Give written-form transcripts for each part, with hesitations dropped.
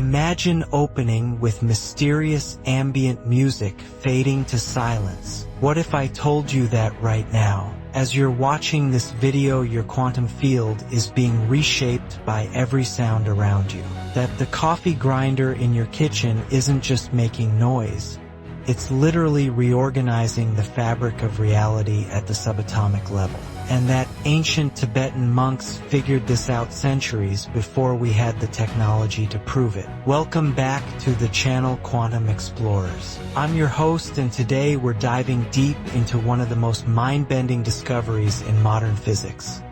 Imagine opening with mysterious ambient music fading to silence. What if I told you that right now, as you're watching this video, your quantum field is being reshaped by every sound around you? That the coffee grinder in your kitchen isn't just making noise, it's literally reorganizing the fabric of reality at the subatomic level. And that ancient Tibetan monks figured this out centuries before we had the technology to prove it. Welcome back to the channel Quantum Explorers. I'm your host, and today we're diving deep into one of the most mind-bending discoveries in modern physics.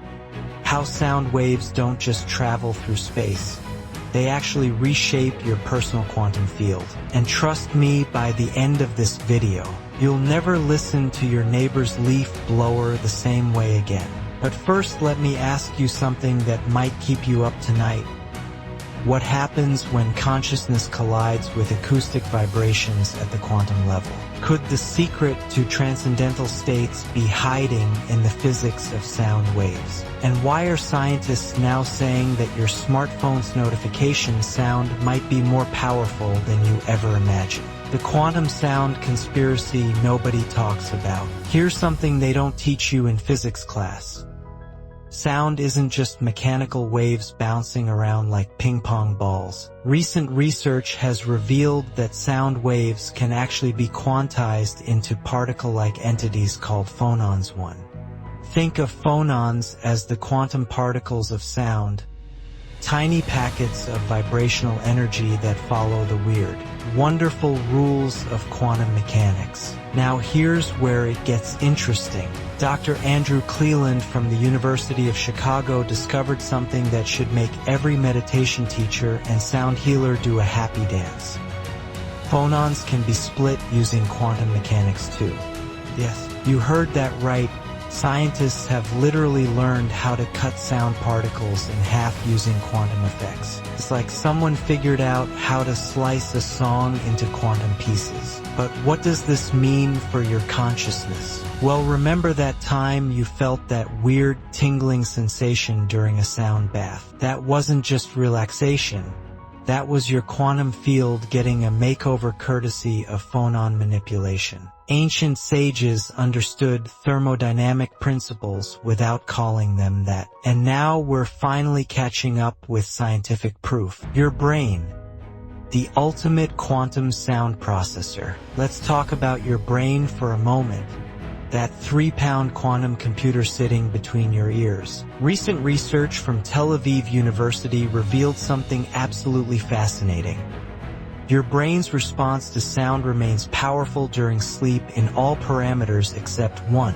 How sound waves don't just travel through space. They actually reshape your personal quantum field. And trust me, by the end of this video, you'll never listen to your neighbor's leaf blower the same way again. But first, let me ask you something that might keep you up tonight. What happens when consciousness collides with acoustic vibrations at the quantum level? Could the secret to transcendental states be hiding in the physics of sound waves? And why are scientists now saying that your smartphone's notification sound might be more powerful than you ever imagined? The quantum sound conspiracy nobody talks about. Here's something they don't teach you in physics class. Sound isn't just mechanical waves bouncing around like ping-pong balls. Recent research has revealed that sound waves can actually be quantized into particle-like entities called phonons. Think of phonons as the quantum particles of sound, tiny packets of vibrational energy that follow the weird, wonderful rules of quantum mechanics. Now here's where it gets interesting. Dr. Andrew Klein from the University of Chicago discovered something that should make every meditation teacher and sound healer do a happy dance. Phonons can be split using quantum mechanics too. Yes, you heard that right. Scientists have literally learned how to cut sound particles in half using quantum effects. It's like someone figured out how to slice a song into quantum pieces. But what does this mean for your consciousness? Well, remember that time you felt that weird tingling sensation during a sound bath? That wasn't just relaxation. That was your quantum field getting a makeover courtesy of phonon manipulation. Ancient sages understood thermodynamic principles without calling them that. And now we're finally catching up with scientific proof. Your brain, the ultimate quantum sound processor. Let's talk about your brain for a moment. That 3-pound quantum computer sitting between your ears. Recent research from Tel Aviv University revealed something absolutely fascinating. Your brain's response to sound remains powerful during sleep in all parameters except one: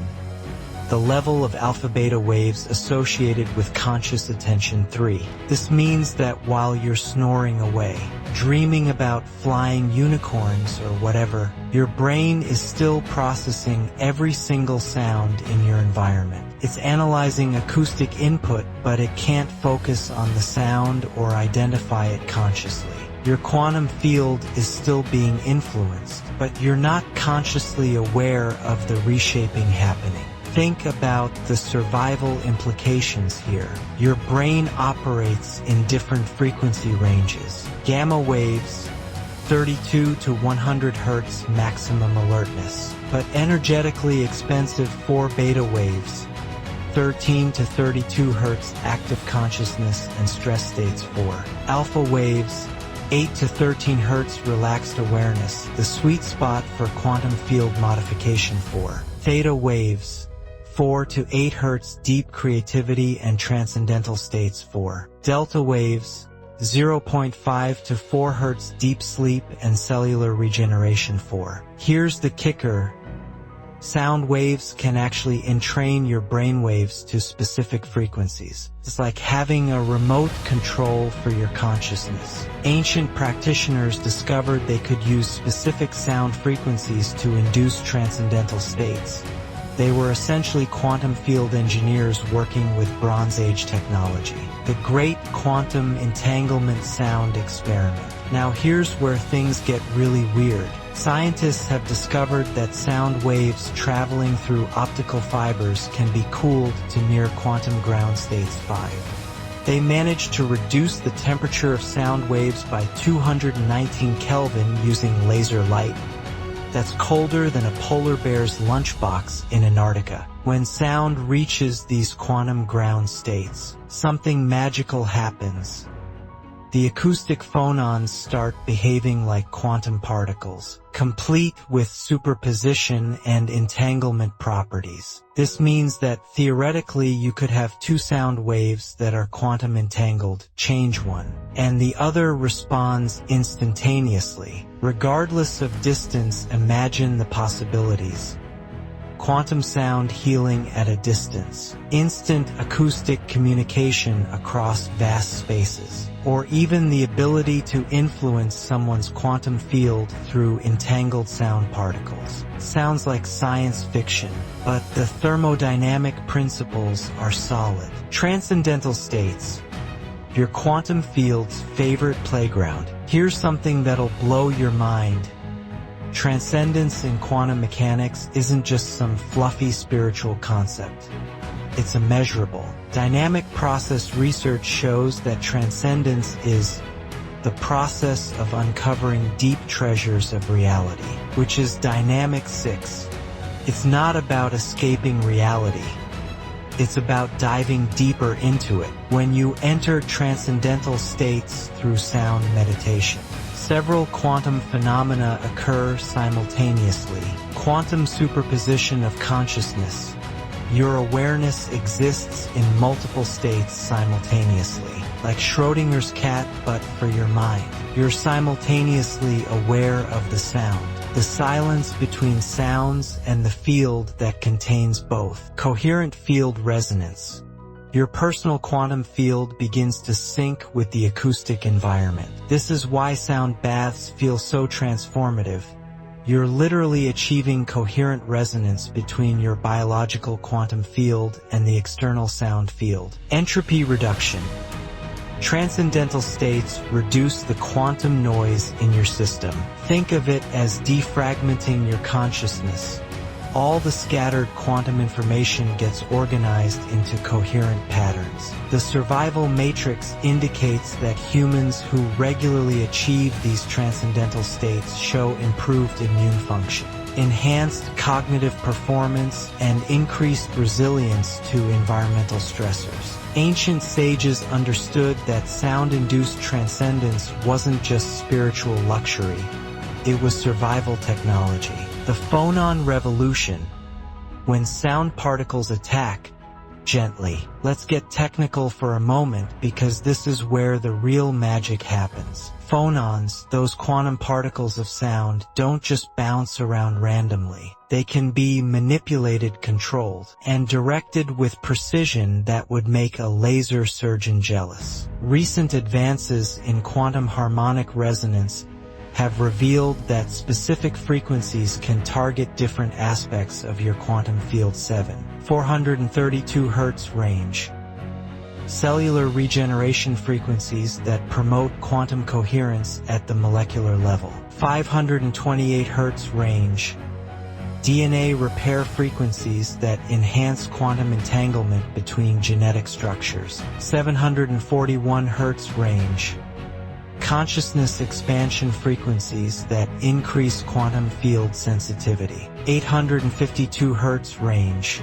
the level of alpha-beta waves associated with conscious attention 3. This means that while you're snoring away, dreaming about flying unicorns or whatever, your brain is still processing every single sound in your environment. It's analyzing acoustic input, but it can't focus on the sound or identify it consciously. Your quantum field is still being influenced, but you're not consciously aware of the reshaping happening. Think about the survival implications here. Your brain operates in different frequency ranges. Gamma waves, 32 to 100 Hz maximum alertness, but energetically expensive 4 beta waves, 13 to 32 Hz active consciousness and stress states 4. Alpha waves, 8 to 13 Hz relaxed awareness, the sweet spot for quantum field modification 4. Theta waves, 4 to 8 Hz deep creativity and transcendental states 4. Delta waves, 0.5 to 4 Hz deep sleep and cellular regeneration 4. Here's the kicker. Sound waves can actually entrain your brain waves to specific frequencies. It's like having a remote control for your consciousness. Ancient practitioners discovered they could use specific sound frequencies to induce transcendental states. They were essentially quantum field engineers working with Bronze Age technology. The Great Quantum Entanglement Sound Experiment. Now here's where things get really weird. Scientists have discovered that sound waves traveling through optical fibers can be cooled to near quantum ground states 5. They managed to reduce the temperature of sound waves by 219 Kelvin using laser light. That's colder than a polar bear's lunchbox in Antarctica. When sound reaches these quantum ground states, something magical happens. The acoustic phonons start behaving like quantum particles, complete with superposition and entanglement properties. This means that theoretically you could have two sound waves that are quantum entangled, change one, and the other responds instantaneously. Regardless of distance, imagine the possibilities. Quantum sound healing at a distance, instant acoustic communication across vast spaces, or even the ability to influence someone's quantum field through entangled sound particles. Sounds like science fiction, but the thermodynamic principles are solid. Transcendental states, your quantum field's favorite playground. Here's something that'll blow your mind. Transcendence in quantum mechanics isn't just some fluffy spiritual concept. It's immeasurable. Dynamic process research shows that transcendence is the process of uncovering deep treasures of reality, which is dynamic 6. It's not about escaping reality. It's about diving deeper into it. When you enter transcendental states through sound meditation, several quantum phenomena occur simultaneously. Quantum superposition of consciousness. Your awareness exists in multiple states simultaneously, like Schrodinger's cat but for your mind. You're simultaneously aware of the sound, the silence between sounds and the field that contains both. Coherent field resonance. Your personal quantum field begins to sync with the acoustic environment. This is why sound baths feel so transformative. You're literally achieving coherent resonance between your biological quantum field and the external sound field. Entropy reduction. Transcendental states reduce the quantum noise in your system. Think of it as defragmenting your consciousness. All the scattered quantum information gets organized into coherent patterns. The survival matrix indicates that humans who regularly achieve these transcendental states show improved immune function, enhanced cognitive performance, and increased resilience to environmental stressors. Ancient sages understood that sound-induced transcendence wasn't just spiritual luxury, it was survival technology. The Phonon Revolution. When sound particles attack, gently. Let's get technical for a moment because this is where the real magic happens. Phonons, those quantum particles of sound, don't just bounce around randomly. They can be manipulated, controlled, and directed with precision that would make a laser surgeon jealous. Recent advances in quantum harmonic resonance have revealed that specific frequencies can target different aspects of your quantum field. 432 Hz range. Cellular regeneration frequencies that promote quantum coherence at the molecular level. 528 Hz range. DNA repair frequencies that enhance quantum entanglement between genetic structures. 741 Hz range. Consciousness expansion frequencies that increase quantum field sensitivity. 852 Hz range.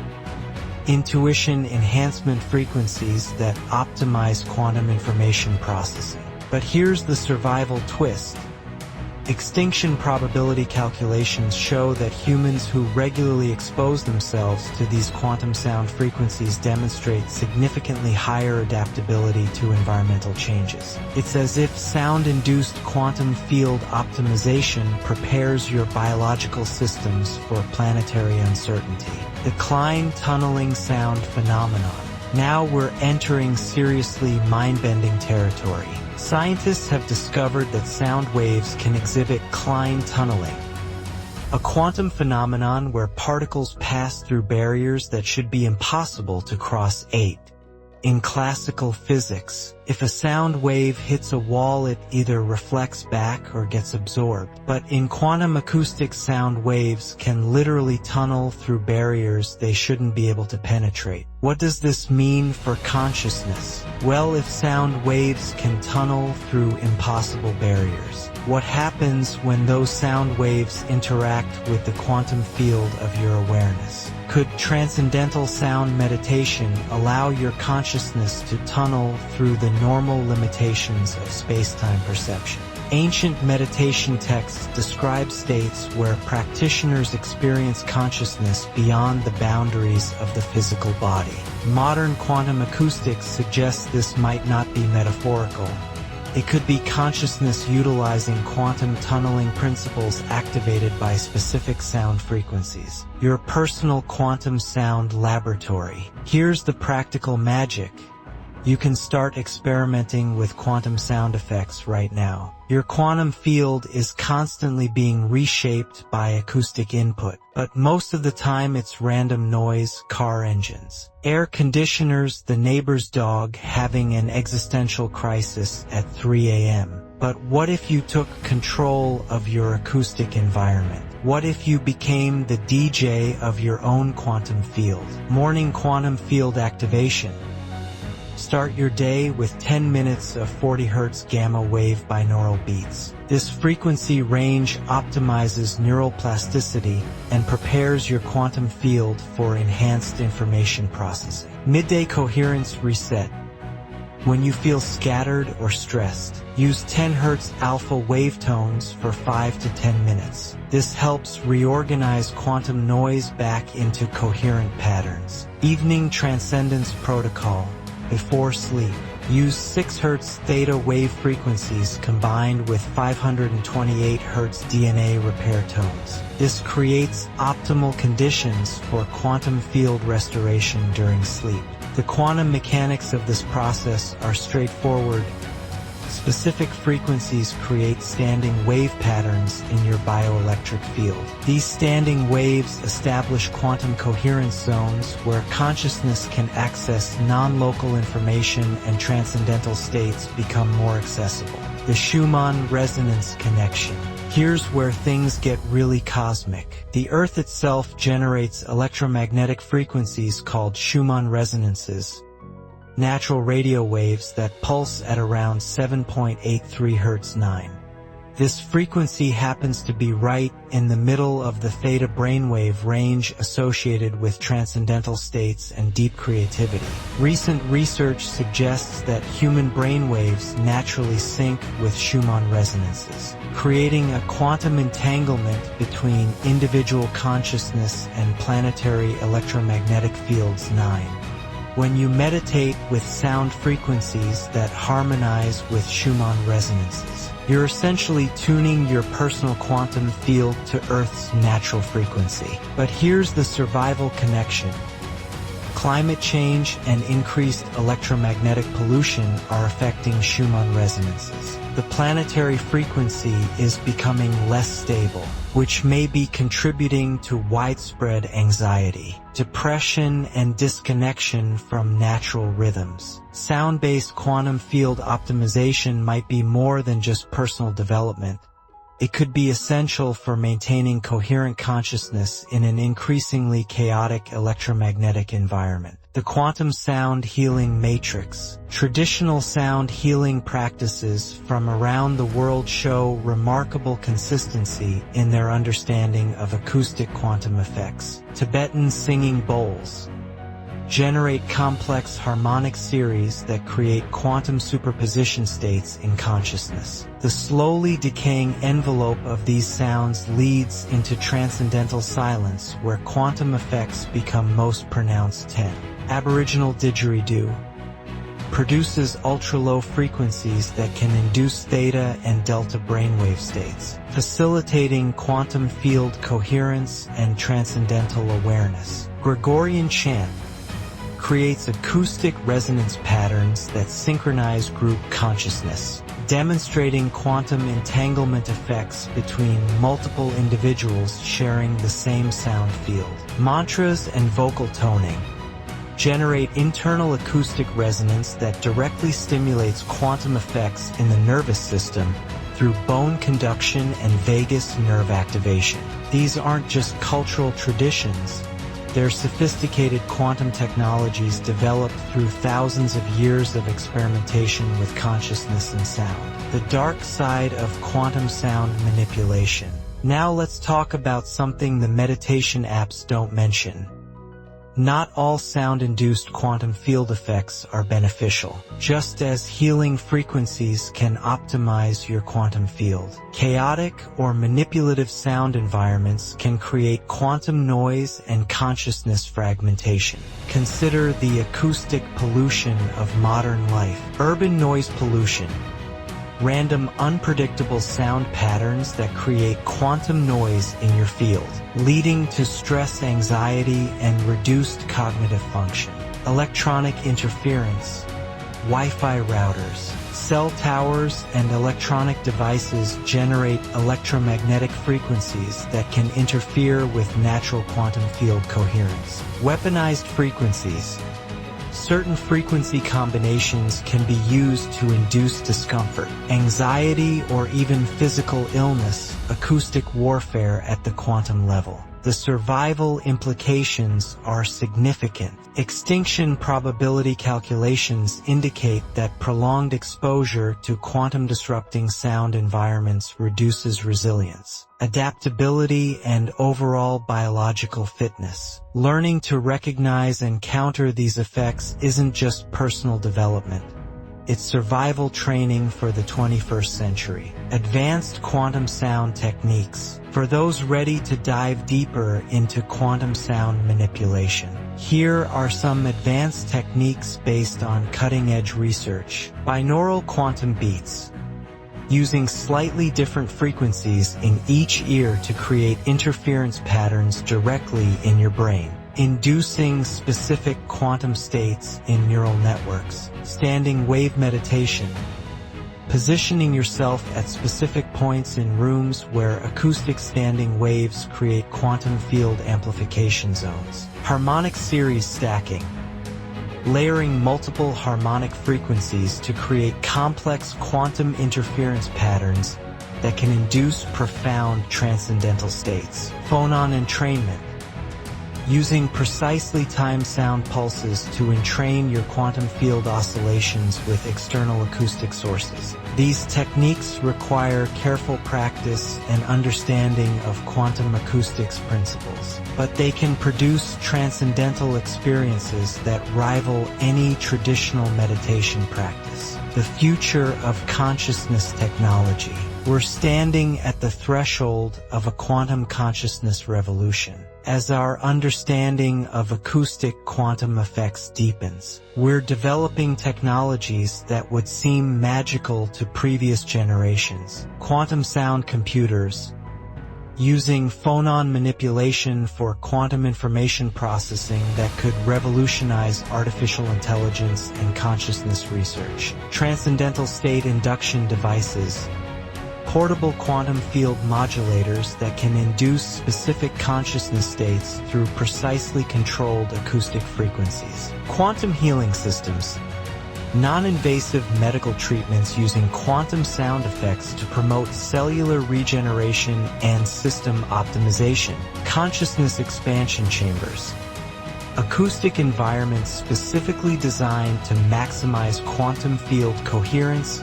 Intuition enhancement frequencies that optimize quantum information processing. But here's the survival twist. Extinction probability calculations show that humans who regularly expose themselves to these quantum sound frequencies demonstrate significantly higher adaptability to environmental changes. It's as if sound-induced quantum field optimization prepares your biological systems for planetary uncertainty. The Klein tunneling sound phenomenon. Now we're entering seriously mind-bending territory. Scientists have discovered that sound waves can exhibit Klein tunneling, a quantum phenomenon where particles pass through barriers that should be impossible to cross. In classical physics, If a sound wave hits a wall, it either reflects back or gets absorbed. But in quantum acoustics, sound waves can literally tunnel through barriers they shouldn't be able to penetrate. What does this mean for consciousness? Well, if sound waves can tunnel through impossible barriers, what happens when those sound waves interact with the quantum field of your awareness? Could transcendental sound meditation allow your consciousness to tunnel through the normal limitations of space-time perception? Ancient meditation texts describe states where practitioners experience consciousness beyond the boundaries of the physical body. Modern quantum acoustics suggests this might not be metaphorical. It could be consciousness utilizing quantum tunneling principles activated by specific sound frequencies. Your personal quantum sound laboratory. Here's the practical magic. You can start experimenting with quantum sound effects right now. Your quantum field is constantly being reshaped by acoustic input, but most of the time it's random noise, car engines, air conditioners, the neighbor's dog having an existential crisis at 3 a.m. But what if you took control of your acoustic environment? What if you became the DJ of your own quantum field? Morning quantum field activation. Start your day with 10 minutes of 40 Hz gamma wave binaural beats. This frequency range optimizes neural plasticity and prepares your quantum field for enhanced information processing. Midday coherence reset. When you feel scattered or stressed, use 10 Hz alpha wave tones for 5 to 10 minutes. This helps reorganize quantum noise back into coherent patterns. Evening transcendence protocol. Before sleep, use 6 Hz theta wave frequencies combined with 528 Hz DNA repair tones. This creates optimal conditions for quantum field restoration during sleep. The quantum mechanics of this process are straightforward. Specific frequencies create standing wave patterns in your bioelectric field. These standing waves establish quantum coherence zones where consciousness can access non-local information and transcendental states become more accessible. The Schumann resonance connection. Here's where things get really cosmic. The Earth itself generates electromagnetic frequencies called Schumann resonances, natural radio waves that pulse at around 7.83 Hz 9. This frequency happens to be right in the middle of the theta brainwave range associated with transcendental states and deep creativity. Recent research suggests that human brainwaves naturally sync with Schumann resonances, creating a quantum entanglement between individual consciousness and planetary electromagnetic fields 9. When you meditate with sound frequencies that harmonize with Schumann resonances, you're essentially tuning your personal quantum field to Earth's natural frequency. But here's the survival connection. Climate change and increased electromagnetic pollution are affecting Schumann resonances. The planetary frequency is becoming less stable, which may be contributing to widespread anxiety, depression, and disconnection from natural rhythms. Sound-based quantum field optimization might be more than just personal development. It could be essential for maintaining coherent consciousness in an increasingly chaotic electromagnetic environment. The quantum sound healing matrix. Traditional sound healing practices from around the world show remarkable consistency in their understanding of acoustic quantum effects. Tibetan singing bowls generate complex harmonic series that create quantum superposition states in consciousness. The slowly decaying envelope of these sounds leads into transcendental silence, where quantum effects become most pronounced. 10. Aboriginal didgeridoo produces ultra-low frequencies that can induce theta and delta brainwave states, facilitating quantum field coherence and transcendental awareness. Gregorian chant creates acoustic resonance patterns that synchronize group consciousness, demonstrating quantum entanglement effects between multiple individuals sharing the same sound field. Mantras and vocal toning. generate internal acoustic resonance that directly stimulates quantum effects in the nervous system through bone conduction and vagus nerve activation. These aren't just cultural traditions. They're sophisticated quantum technologies developed through thousands of years of experimentation with consciousness and sound. The dark side of quantum sound manipulation. Now let's talk about something the meditation apps don't mention. Not all sound-induced quantum field effects are beneficial. Just as healing frequencies can optimize your quantum field, chaotic or manipulative sound environments can create quantum noise and consciousness fragmentation. Consider the acoustic pollution of modern life. Urban noise pollution. Random, unpredictable sound patterns that create quantum noise in your field, leading to stress, anxiety, and reduced cognitive function. Electronic interference. Wi-Fi routers, cell towers, and electronic devices generate electromagnetic frequencies that can interfere with natural quantum field coherence. Weaponized frequencies. Certain frequency combinations can be used to induce discomfort, anxiety, or even physical illness, acoustic warfare at the quantum level. The survival implications are significant. Extinction probability calculations indicate that prolonged exposure to quantum-disrupting sound environments reduces resilience, adaptability, and overall biological fitness. Learning to recognize and counter these effects isn't just personal development. It's survival training for the 21st century. Advanced quantum sound techniques. For those ready to dive deeper into quantum sound manipulation, here are some advanced techniques based on cutting-edge research. Binaural quantum beats. Using slightly different frequencies in each ear to create interference patterns directly in your brain, inducing specific quantum states in neural networks. Standing wave meditation. Positioning yourself at specific points in rooms where acoustic standing waves create quantum field amplification zones. Harmonic series stacking. Layering multiple harmonic frequencies to create complex quantum interference patterns that can induce profound transcendental states. Phonon entrainment. Using precisely timed sound pulses to entrain your quantum field oscillations with external acoustic sources. These techniques require careful practice and understanding of quantum acoustics principles, but they can produce transcendental experiences that rival any traditional meditation practice. The future of consciousness technology. We're standing at the threshold of a quantum consciousness revolution. As our understanding of acoustic quantum effects deepens, we're developing technologies that would seem magical to previous generations. Quantum sound computers. Using phonon manipulation for quantum information processing that could revolutionize artificial intelligence and consciousness research. Transcendental state induction devices. Portable quantum field modulators that can induce specific consciousness states through precisely controlled acoustic frequencies. Quantum healing systems. Non-invasive medical treatments using quantum sound effects to promote cellular regeneration and system optimization. Consciousness expansion chambers. Acoustic environments specifically designed to maximize quantum field coherence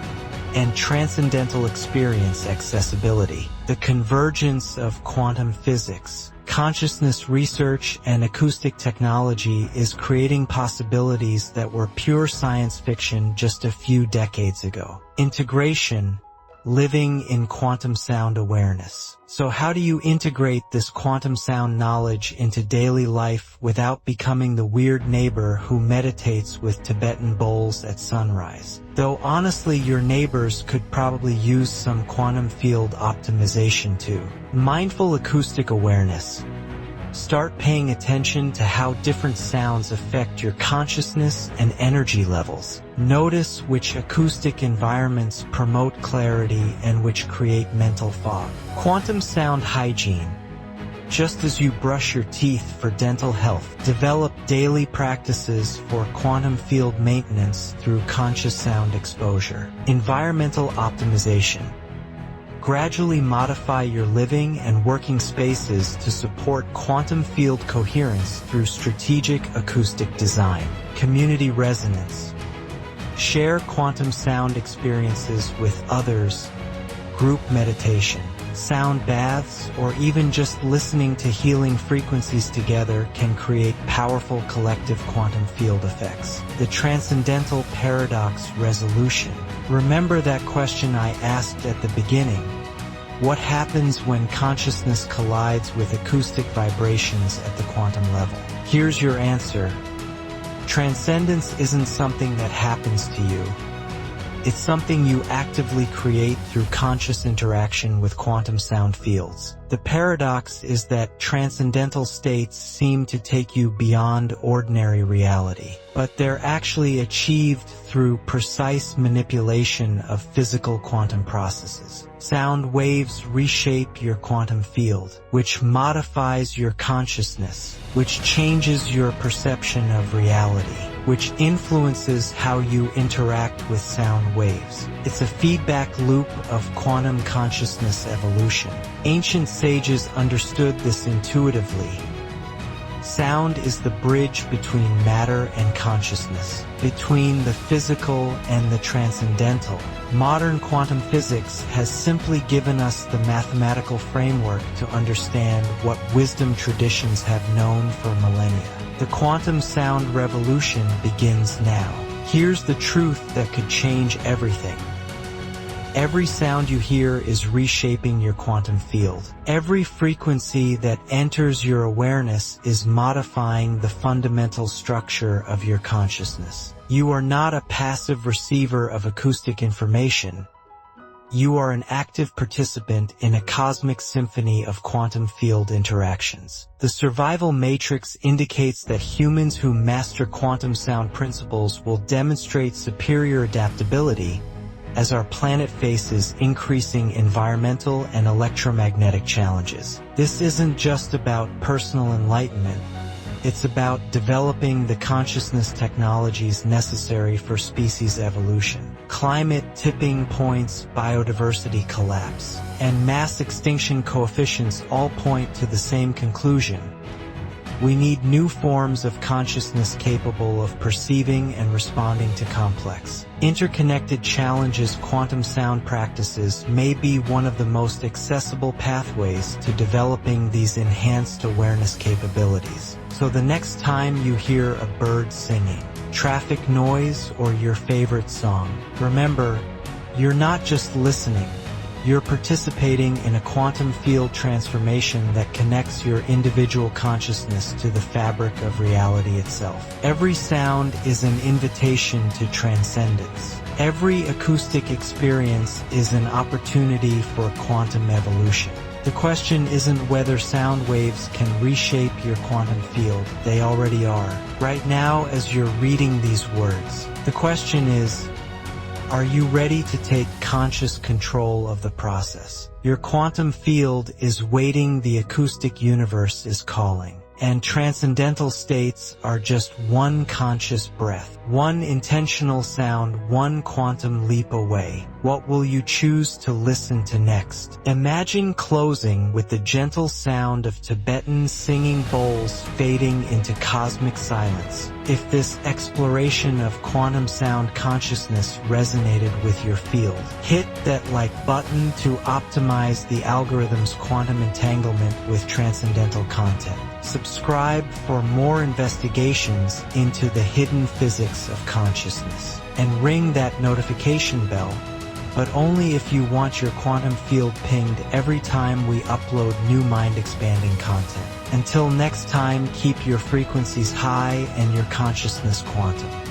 and transcendental experience accessibility. The convergence of quantum physics, consciousness research, and acoustic technology is creating possibilities that were pure science fiction just a few decades ago. Integration. Living in quantum sound awareness. So how do you integrate this quantum sound knowledge into daily life without becoming the weird neighbor who meditates with Tibetan bowls at sunrise? Though honestly, your neighbors could probably use some quantum field optimization too. Mindful acoustic awareness. Start paying attention to how different sounds affect your consciousness and energy levels. Notice which acoustic environments promote clarity and which create mental fog. Quantum sound hygiene. Just as you brush your teeth for dental health, develop daily practices for quantum field maintenance through conscious sound exposure. Environmental optimization. Gradually modify your living and working spaces to support quantum field coherence through strategic acoustic design. Community resonance. Share quantum sound experiences with others, group meditation, sound baths, or even just listening to healing frequencies together can create powerful collective quantum field effects. The Transcendental Paradox Resolution. Remember that question I asked at the beginning? What happens when consciousness collides with acoustic vibrations at the quantum level? Here's your answer. Transcendence isn't something that happens to you. It's something you actively create through conscious interaction with quantum sound fields. The paradox is that transcendental states seem to take you beyond ordinary reality, but they're actually achieved through precise manipulation of physical quantum processes. Sound waves reshape your quantum field, which modifies your consciousness, which changes your perception of reality, which influences how you interact with sound waves. It's a feedback loop of quantum consciousness evolution. Ancient sages understood this intuitively. Sound is the bridge between matter and consciousness, between the physical and the transcendental. Modern quantum physics has simply given us the mathematical framework to understand what wisdom traditions have known for millennia. The quantum sound revolution begins now. Here's the truth that could change everything. Every sound you hear is reshaping your quantum field. Every frequency that enters your awareness is modifying the fundamental structure of your consciousness. You are not a passive receiver of acoustic information. You are an active participant in a cosmic symphony of quantum field interactions. The survival matrix indicates that humans who master quantum sound principles will demonstrate superior adaptability as our planet faces increasing environmental and electromagnetic challenges. This isn't just about personal enlightenment. It's about developing the consciousness technologies necessary for species evolution. Climate tipping points, biodiversity collapse, and mass extinction coefficients all point to the same conclusion. We need new forms of consciousness capable of perceiving and responding to complex, interconnected challenges. Quantum sound practices may be one of the most accessible pathways to developing these enhanced awareness capabilities. So the next time you hear a bird singing, traffic noise, or your favorite song, remember, you're not just listening. You're participating in a quantum field transformation that connects your individual consciousness to the fabric of reality itself. Every sound is an invitation to transcendence. Every acoustic experience is an opportunity for quantum evolution. The question isn't whether sound waves can reshape your quantum field. They already are. Right now, as you're reading these words, the question is, are you ready to take conscious control of the process? Your quantum field is waiting, the acoustic universe is calling. And transcendental states are just one conscious breath, one intentional sound, one quantum leap away. What will you choose to listen to next? Imagine closing with the gentle sound of Tibetan singing bowls fading into cosmic silence. If this exploration of quantum sound consciousness resonated with your field, hit that like button to optimize the algorithm's quantum entanglement with transcendental content. Subscribe for more investigations into the hidden physics of consciousness. And ring that notification bell, but only if you want your quantum field pinged every time we upload new mind-expanding content. Until next time, keep your frequencies high and your consciousness quantum.